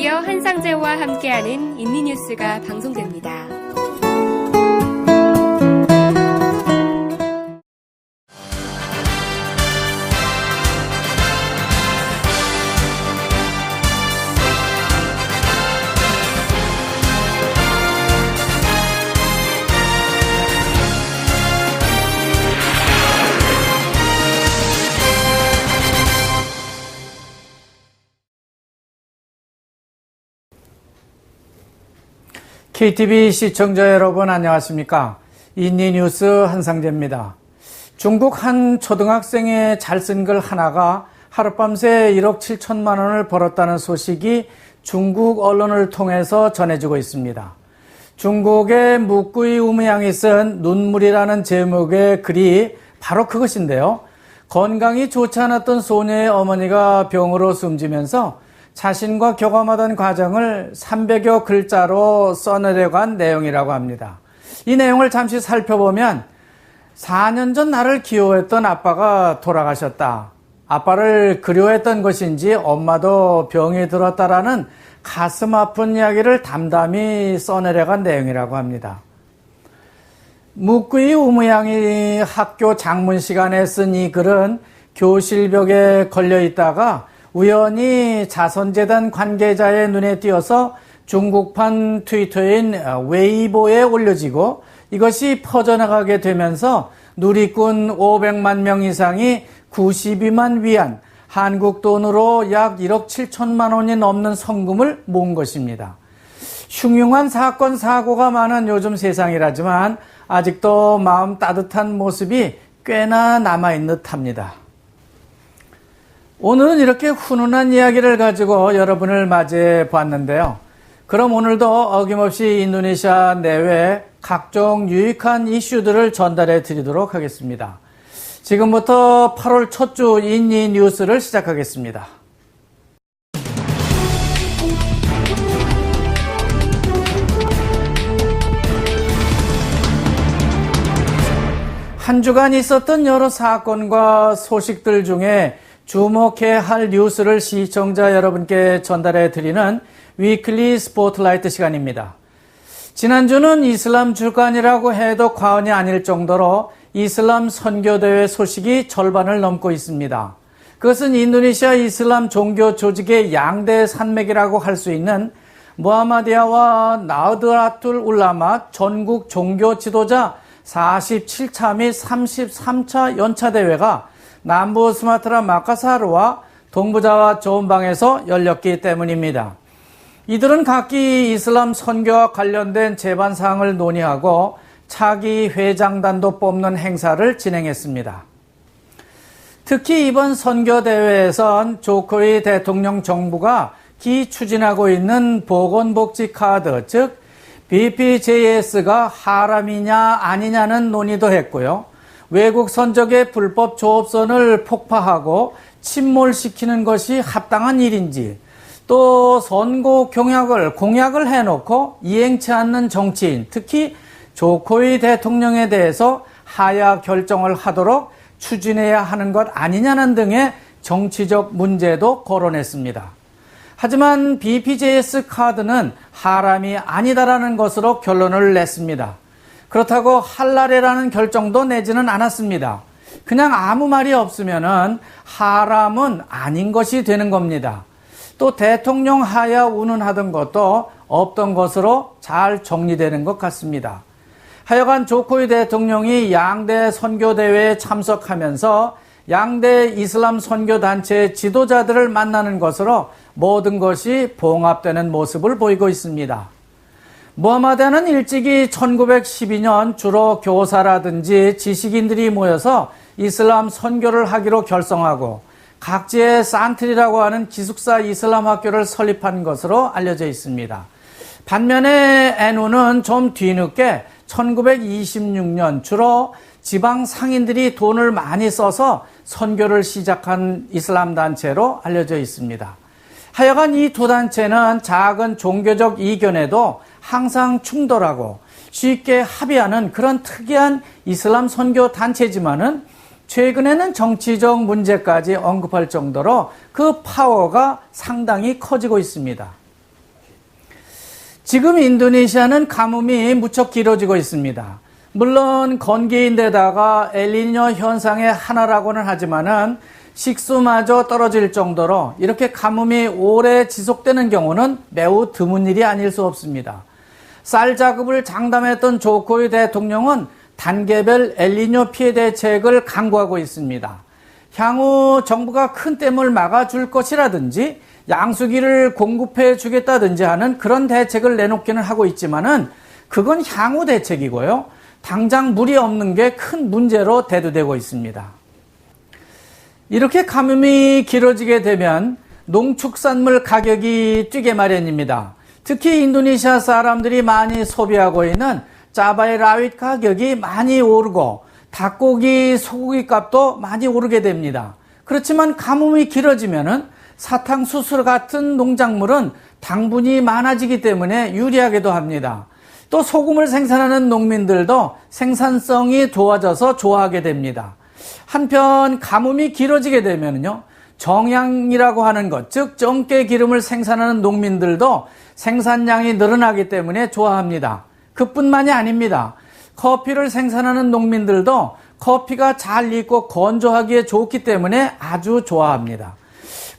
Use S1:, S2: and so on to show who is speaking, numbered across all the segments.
S1: 안녕하세요. 한상재와 함께하는 인리뉴스가 방송됩니다.
S2: KTV 시청자 여러분 안녕하십니까? 인리뉴스 한상재입니다. 중국 한 초등학생의 잘 쓴 글 하나가 하룻밤새 1억 7천만 원을 벌었다는 소식이 중국 언론을 통해서 전해지고 있습니다. 중국의 묵구이 우무양이 쓴 눈물이라는 제목의 글이 바로 그것인데요. 건강이 좋지 않았던 소녀의 어머니가 병으로 숨지면서 자신과 교감하던 과정을 300여 글자로 써내려고 한 내용이라고 합니다. 이 내용을 잠시 살펴보면 4년 전 나를 귀여워했던 아빠가 돌아가셨다. 아빠를 그리워했던 것인지 엄마도 병이 들었다라는 가슴 아픈 이야기를 담담히 써내려고 한 내용이라고 합니다. 묵구이 우무양이 학교 장문 시간에 쓴 이 글은 교실벽에 걸려 있다가 우연히 자선재단 관계자의 눈에 띄어서 중국판 트위터인 웨이보에 올려지고 이것이 퍼져나가게 되면서 누리꾼 500만 명 이상이 92만 위안, 한국 돈으로 약 1억 7천만 원이 넘는 성금을 모은 것입니다. 흉흉한 사건, 사고가 많은 요즘 세상이라지만 아직도 마음 따뜻한 모습이 꽤나 남아있는 듯합니다. 오늘은 이렇게 훈훈한 이야기를 가지고 여러분을 맞이해 보았는데요. 그럼 오늘도 어김없이 인도네시아 내외 각종 유익한 이슈들을 전달해 드리도록 하겠습니다. 지금부터 8월 첫 주 인리 뉴스를 시작하겠습니다. 한 주간 있었던 여러 사건과 소식들 중에 주목해야 할 뉴스를 시청자 여러분께 전달해 드리는 위클리 스포트라이트 시간입니다. 지난주는 이슬람 주간이라고 해도 과언이 아닐 정도로 이슬람 선교대회 소식이 절반을 넘고 있습니다. 그것은 인도네시아 이슬람 종교 조직의 양대 산맥이라고 할 수 있는 무하마디아와 나흐드라툴 울라마 전국 종교 지도자 47차 및 33차 연차대회가 남부 스마트라 마카사르와 동부자와 조은방에서 열렸기 때문입니다. 이들은 각기 이슬람 선교와 관련된 재반사항을 논의하고 차기 회장단도 뽑는 행사를 진행했습니다. 특히 이번 선교대회에선 조코이 대통령 정부가 기추진하고 있는 보건복지 카드, 즉 BPJS가 하람이냐 아니냐는 논의도 했고요. 외국 선적의 불법 조업선을 폭파하고 침몰시키는 것이 합당한 일인지, 또 선거 공약을 해놓고 이행치 않는 정치인, 특히 조코이 대통령에 대해서 하야 결정을 하도록 추진해야 하는 것 아니냐는 등의 정치적 문제도 거론했습니다. 하지만 BPJS 카드는 하람이 아니다라는 것으로 결론을 냈습니다. 그렇다고 할랄이라는 결정도 내지는 않았습니다. 그냥 아무 말이 없으면은 하람은 아닌 것이 되는 겁니다. 또 대통령 하야 운운하던 것도 없던 것으로 잘 정리되는 것 같습니다. 하여간 조코이 대통령이 양대 선교대회에 참석하면서 양대 이슬람 선교단체의 지도자들을 만나는 것으로 모든 것이 봉합되는 모습을 보이고 있습니다. 무하마드는 일찍이 1912년 주로 교사라든지 지식인들이 모여서 이슬람 선교를 하기로 결성하고 각지에 산트리라고 하는 기숙사 이슬람 학교를 설립한 것으로 알려져 있습니다. 반면에 에누는 좀 뒤늦게 1926년 주로 지방 상인들이 돈을 많이 써서 선교를 시작한 이슬람 단체로 알려져 있습니다. 하여간 이 두 단체는 작은 종교적 이견에도 항상 충돌하고 쉽게 합의하는 그런 특이한 이슬람 선교 단체지만은 최근에는 정치적 문제까지 언급할 정도로 그 파워가 상당히 커지고 있습니다. 지금 인도네시아는 가뭄이 무척 길어지고 있습니다. 물론 건기인데다가 엘니뇨 현상의 하나라고는 하지만은 식수마저 떨어질 정도로 이렇게 가뭄이 오래 지속되는 경우는 매우 드문 일이 아닐 수 없습니다. 쌀 자급을 장담했던 조코위 대통령은 단계별 엘니뇨 피해 대책을 강구하고 있습니다. 향후 정부가 큰 댐을 막아줄 것이라든지 양수기를 공급해 주겠다든지 하는 그런 대책을 내놓기는 하고 있지만은 그건 향후 대책이고요. 당장 물이 없는 게 큰 문제로 대두되고 있습니다. 이렇게 가뭄이 길어지게 되면 농축산물 가격이 뛰게 마련입니다. 특히 인도네시아 사람들이 많이 소비하고 있는 짜바의 라윗 가격이 많이 오르고 닭고기, 소고기 값도 많이 오르게 됩니다. 그렇지만 가뭄이 길어지면은 사탕수수 같은 농작물은 당분이 많아지기 때문에 유리하기도 합니다. 또 소금을 생산하는 농민들도 생산성이 좋아져서 좋아하게 됩니다. 한편 가뭄이 길어지게 되면요, 정향이라고 하는 것, 즉 정깨 기름을 생산하는 농민들도 생산량이 늘어나기 때문에 좋아합니다. 그뿐만이 아닙니다. 커피를 생산하는 농민들도 커피가 잘 익고 건조하기에 좋기 때문에 아주 좋아합니다.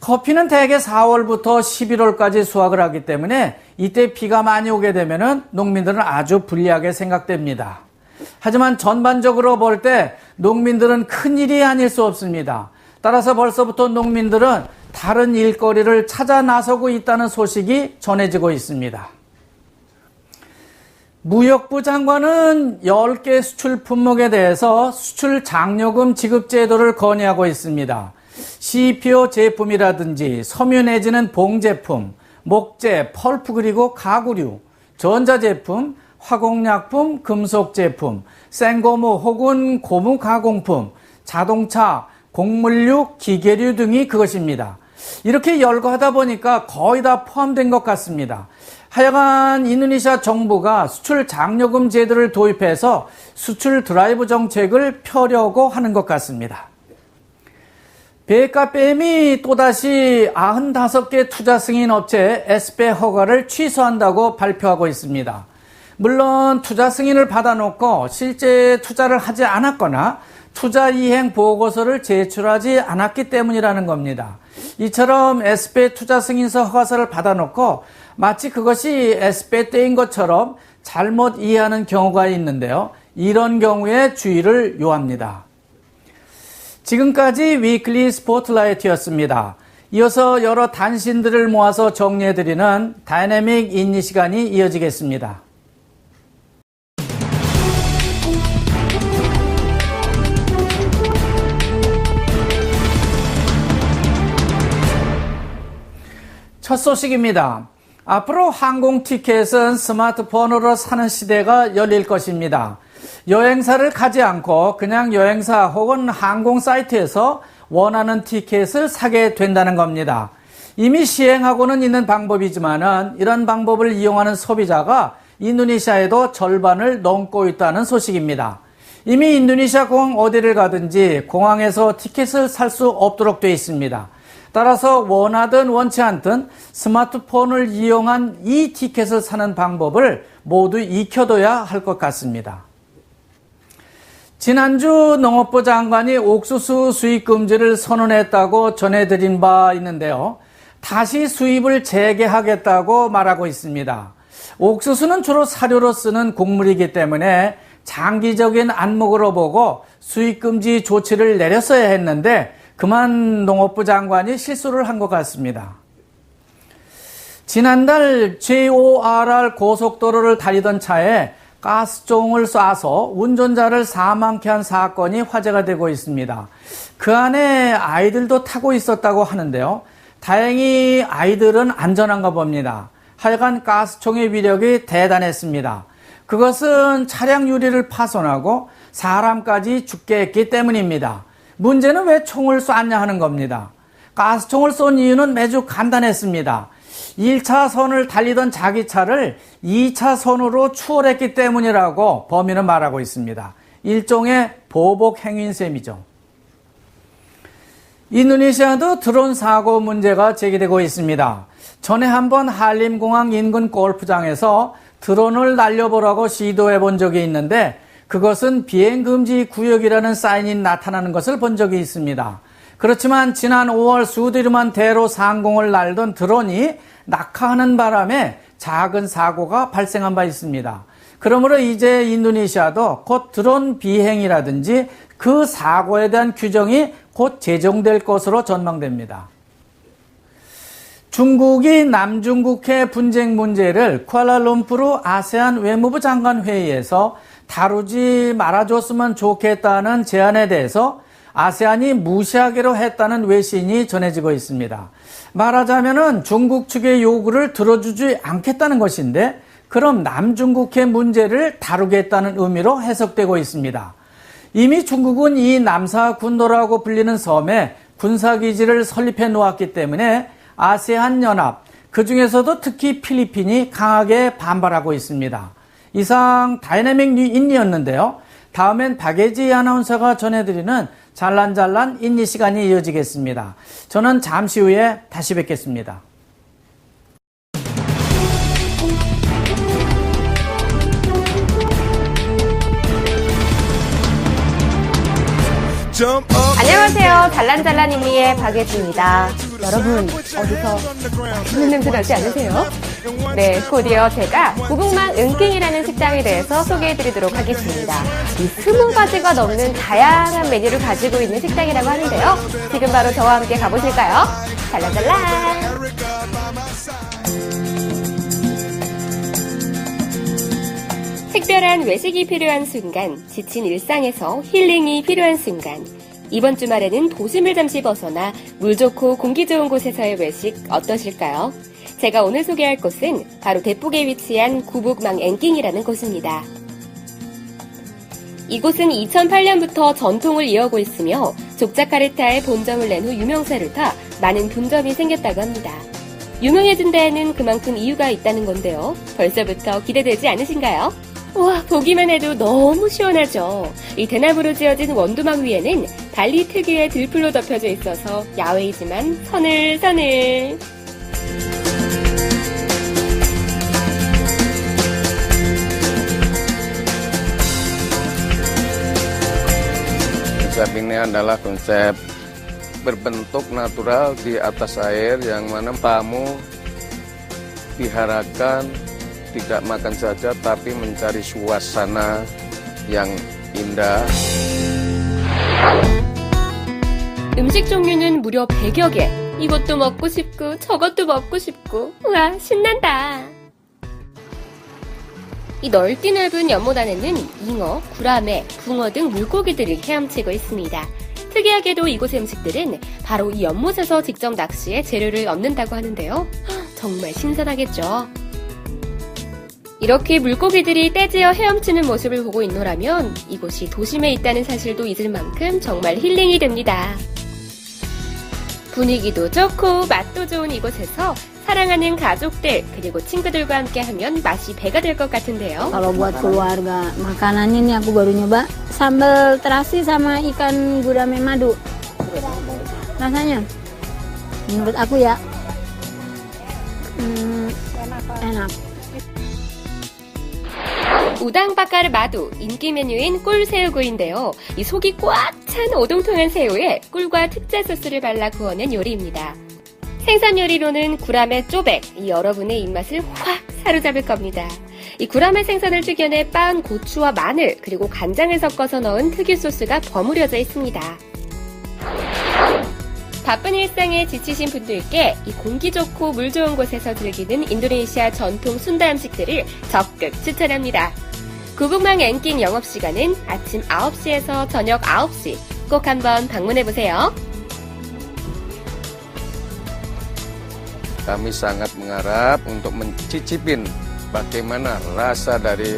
S2: 커피는 대개 4월부터 11월까지 수확을 하기 때문에 이때 비가 많이 오게 되면 농민들은 아주 불리하게 생각됩니다. 하지만 전반적으로 볼 때 농민들은 큰일이 아닐 수 없습니다. 따라서 벌써부터 농민들은 다른 일거리를 찾아 나서고 있다는 소식이 전해지고 있습니다. 무역부 장관은 10개 수출 품목에 대해서 수출 장려금 지급 제도를 건의하고 있습니다. CPO 제품이라든지 섬유 내지는 봉제품, 목재, 펄프 그리고 가구류, 전자제품, 화공약품, 금속제품, 생고무 혹은 고무 가공품, 자동차, 곡물류, 기계류 등이 그것입니다. 이렇게 열거하다 보니까 거의 다 포함된 것 같습니다. 하여간 인도네시아 정부가 수출 장려금 제도를 도입해서 수출 드라이브 정책을 펴려고 하는 것 같습니다. 베카뱀이 또다시 95개 투자 승인 업체 SP의 허가를 취소한다고 발표하고 있습니다. 물론 투자 승인을 받아놓고 실제 투자를 하지 않았거나 투자 이행 보고서를 제출하지 않았기 때문이라는 겁니다. 이처럼 SP의 투자 승인서 허가서를 받아놓고 마치 그것이 SP의 때인 것처럼 잘못 이해하는 경우가 있는데요. 이런 경우에 주의를 요합니다. 지금까지 위클리 스포트라이트였습니다. 이어서 여러 단신들을 모아서 정리해드리는 다이내믹 인니 시간이 이어지겠습니다. 첫 소식입니다. 앞으로 항공 티켓은 스마트폰으로 사는 시대가 열릴 것입니다. 여행사를 가지 않고 그냥 여행사 혹은 항공 사이트에서 원하는 티켓을 사게 된다는 겁니다. 이미 시행하고는 있는 방법이지만 이런 방법을 이용하는 소비자가 인도네시아에도 절반을 넘고 있다는 소식입니다. 이미 인도네시아 공항 어디를 가든지 공항에서 티켓을 살 수 없도록 되어 있습니다. 따라서 원하든 원치 않든 스마트폰을 이용한 이 티켓을 사는 방법을 모두 익혀둬야 할 것 같습니다. 지난주 농업부 장관이 옥수수 수입 금지를 선언했다고 전해드린 바 있는데요. 다시 수입을 재개하겠다고 말하고 있습니다. 옥수수는 주로 사료로 쓰는 곡물이기 때문에 장기적인 안목으로 보고 수입 금지 조치를 내렸어야 했는데 그만 농업부 장관이 실수를 한 것 같습니다. 지난달 JORR 고속도로를 달리던 차에 가스종을 쏴서 운전자를 사망케 한 사건이 화제가 되고 있습니다. 그 안에 아이들도 타고 있었다고 하는데요. 다행히 아이들은 안전한가 봅니다. 하여간 가스총의 위력이 대단했습니다. 그것은 차량 유리를 파손하고 사람까지 죽게 했기 때문입니다. 문제는 왜 총을 쐈냐 하는 겁니다. 가스총을 쏜 이유는 매우 간단했습니다. 1차선을 달리던 자기 차를 2차선으로 추월했기 때문이라고 범인은 말하고 있습니다. 일종의 보복 행위인 셈이죠. 인도네시아도 드론 사고 문제가 제기되고 있습니다. 전에 한번 한림공항 인근 골프장에서 드론을 날려보라고 시도해 본 적이 있는데 그것은 비행금지 구역이라는 사인이 나타나는 것을 본 적이 있습니다. 그렇지만 지난 5월 수두리만 대로 상공을 날던 드론이 낙하하는 바람에 작은 사고가 발생한 바 있습니다. 그러므로 이제 인도네시아도 곧 드론 비행이라든지 그 사고에 대한 규정이 곧 제정될 것으로 전망됩니다. 중국이 남중국해 분쟁 문제를 쿠알라룸푸르 아세안 외무부 장관 회의에서 다루지 말아줬으면 좋겠다는 제안에 대해서 아세안이 무시하기로 했다는 외신이 전해지고 있습니다. 말하자면은 중국 측의 요구를 들어주지 않겠다는 것인데 그럼 남중국해 문제를 다루겠다는 의미로 해석되고 있습니다. 이미 중국은 이 남사군도라고 불리는 섬에 군사기지를 설립해 놓았기 때문에 아세안 연합, 그 중에서도 특히 필리핀이 강하게 반발하고 있습니다. 이상 다이내믹 인니였는데요. 다음엔 박예지 아나운서가 전해드리는 잘란잘란 인니 시간이 이어지겠습니다. 저는 잠시 후에 다시 뵙겠습니다.
S1: 안녕하세요. 잘란잘란 인니의 박예지입니다. 여러분, 어디서 맛있는 냄새 나지 않으세요? 네, 곧이어 제가 구북망 은킹이라는 식당에 대해서 소개해드리도록 하겠습니다. 이 20가지가 넘는 다양한 메뉴를 가지고 있는 식당이라고 하는데요. 지금 바로 저와 함께 가보실까요? 잘란잘란! 특별한 외식이 필요한 순간, 지친 일상에서 힐링이 필요한 순간. 이번 주말에는 도심을 잠시 벗어나 물 좋고 공기 좋은 곳에서의 외식 어떠실까요? 제가 오늘 소개할 곳은 바로 대북에 위치한 구북망 앵킹이라는 곳입니다. 이곳은 2008년부터 전통을 이어오고 있으며 족자카르타에 본점을 낸 후 유명세를 타 많은 분점이 생겼다고 합니다. 유명해진 데에는 그만큼 이유가 있다는 건데요. 벌써부터 기대되지 않으신가요? 우와, 보기만 해도 너무 시원하죠. 이 대나무로 지어진 원두막 위에는 발리 특유의 들풀로 덮여져 있어서 야외이지만 서늘서늘.
S3: Konsep ini adalah konsep berbentuk natural di atas air yang mana tamu diharapkan tidak makan saja tapi mencari suasana yang indah.
S1: 음식 종류는 무려 100여 개. 이것도 먹고 싶고 저것도 먹고 싶고. 우와, 신난다. 이 넓디 넓은 연못 안에는 잉어, 구라메, 붕어 등 물고기들이 헤엄치고 있습니다. 특이하게도 이곳의 음식들은 바로 이 연못에서 직접 낚시해 재료를 얻는다고 하는데요. 정말 신선하겠죠. 이렇게 물고기들이 떼지어 헤엄치는 모습을 보고 있노라면 이곳이 도심에 있다는 사실도 잊을 만큼 정말 힐링이 됩니다. 분위기도 좋고 맛도 좋은 이곳에서 사랑하는 가족들 그리고 친구들과 함께 하면 맛이 배가 될 것 같은데요.
S4: Kalau buat keluarga makanannya nih aku baru nyoba sambal terasi sama ikan gurame madu. Rasanya menurut aku ya enak.
S1: 우당바까르 마두 인기 메뉴인 꿀새우구이인데요. 이 속이 꽉 찬 오동통한 새우에 꿀과 특제 소스를 발라 구워낸 요리입니다. 생선 요리로는 구라메 쪼백, 여러분의 입맛을 확 사로잡을 겁니다. 이 구라메 생선을 튀겨내 빻은 고추와 마늘 그리고 간장을 섞어서 넣은 특유 소스가 버무려져 있습니다. 바쁜 일상에 지치신 분들께 이 공기 좋고 물 좋은 곳에서 즐기는 인도네시아 전통 순다 음식들을 적극 추천합니다. 구북망 앵킹 영업시간은 아침 9시에서 저녁 9시. 꼭 한번 방문해보세요.
S3: Kami sangat mengharap untuk mencicipin bagaimana rasa dari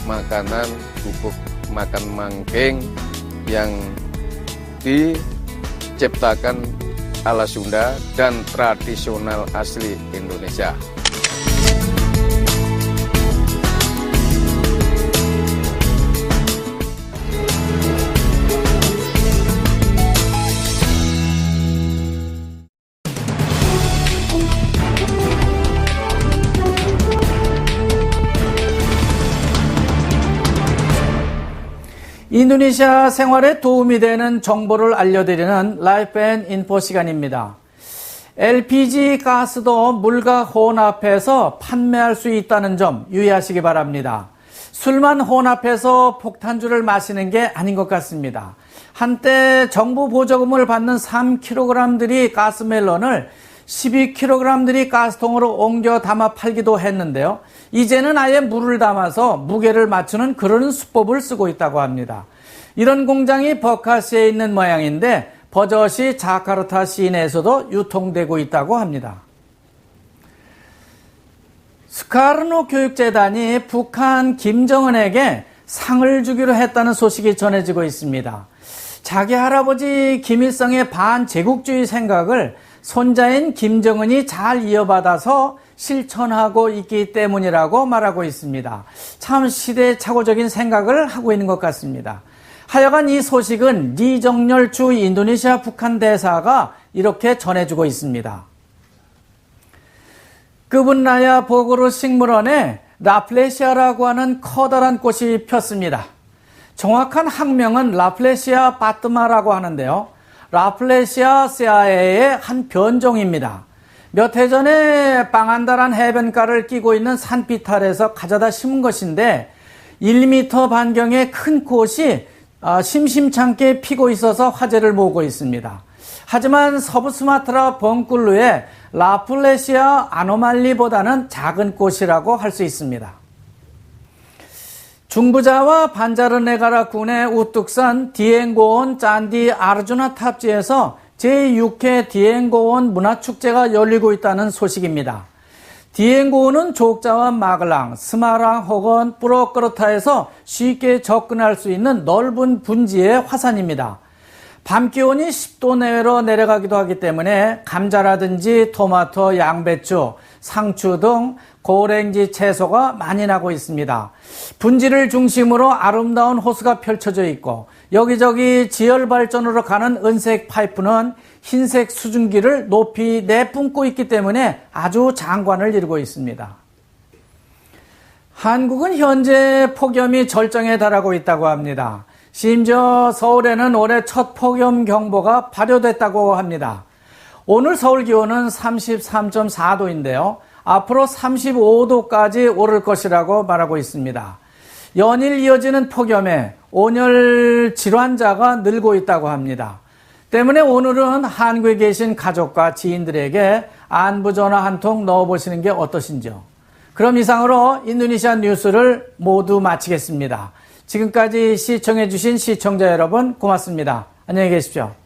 S3: makanan gubuk makan mangking yang diciptakan ala Sunda dan tradisional asli Indonesia.
S2: 인도네시아 생활에 도움이 되는 정보를 알려드리는 라이프 앤 인포 시간입니다. LPG 가스도 물과 혼합해서 판매할 수 있다는 점 유의하시기 바랍니다. 술만 혼합해서 폭탄주를 마시는 게 아닌 것 같습니다. 한때 정부 보조금을 받는 3kg들이 가스멜론을 12kg들이 가스통으로 옮겨 담아 팔기도 했는데요. 이제는 아예 물을 담아서 무게를 맞추는 그런 수법을 쓰고 있다고 합니다. 이런 공장이 버카시에 있는 모양인데 버젓이 자카르타 시내에서도 유통되고 있다고 합니다. 스카르노 교육재단이 북한 김정은에게 상을 주기로 했다는 소식이 전해지고 있습니다. 자기 할아버지 김일성의 반제국주의 생각을 손자인 김정은이 잘 이어받아서 실천하고 있기 때문이라고 말하고 있습니다. 참 시대착오적인 생각을 하고 있는 것 같습니다. 하여간 이 소식은 리정렬 주 인도네시아 북한 대사가 이렇게 전해주고 있습니다. 그분나야 보그르 식물원에 라플레시아라고 하는 커다란 꽃이 폈습니다. 정확한 학명은 라플레시아 바트마라고 하는데요. 라플레시아 세아에의 한 변종입니다. 몇 해 전에 빵한다란 해변가를 끼고 있는 산비탈에서 가져다 심은 것인데 1m 반경의 큰 꽃이 심심찮게 피고 있어서 화제를 모으고 있습니다. 하지만 서부 스마트라 벙꿀루의 라플레시아 아노말리보다는 작은 꽃이라고 할 수 있습니다. 중부자와 반자르네가라 군의 우뚝산 디엥고온 짠디 아르주나 탑지에서 제6회 디엥고온 문화축제가 열리고 있다는 소식입니다. 디엥고온은 족자와 마글랑, 스마랑 혹은 뿌로크르타에서 쉽게 접근할 수 있는 넓은 분지의 화산입니다. 밤 기온이 10도 내외로 내려가기도 하기 때문에 감자라든지 토마토, 양배추, 상추 등 고랭지 채소가 많이 나고 있습니다. 분지를 중심으로 아름다운 호수가 펼쳐져 있고 여기저기 지열발전으로 가는 은색 파이프는 흰색 수증기를 높이 내뿜고 있기 때문에 아주 장관을 이루고 있습니다. 한국은 현재 폭염이 절정에 달하고 있다고 합니다. 심지어 서울에는 올해 첫 폭염 경보가 발효됐다고 합니다. 오늘 서울 기온은 33.4도인데요. 앞으로 35도까지 오를 것이라고 말하고 있습니다. 연일 이어지는 폭염에 온열 질환자가 늘고 있다고 합니다. 때문에 오늘은 한국에 계신 가족과 지인들에게 안부 전화 한 통 넣어보시는 게 어떠신지요? 그럼 이상으로 인도네시아 뉴스를 모두 마치겠습니다. 지금까지 시청해주신 시청자 여러분 고맙습니다. 안녕히 계십시오.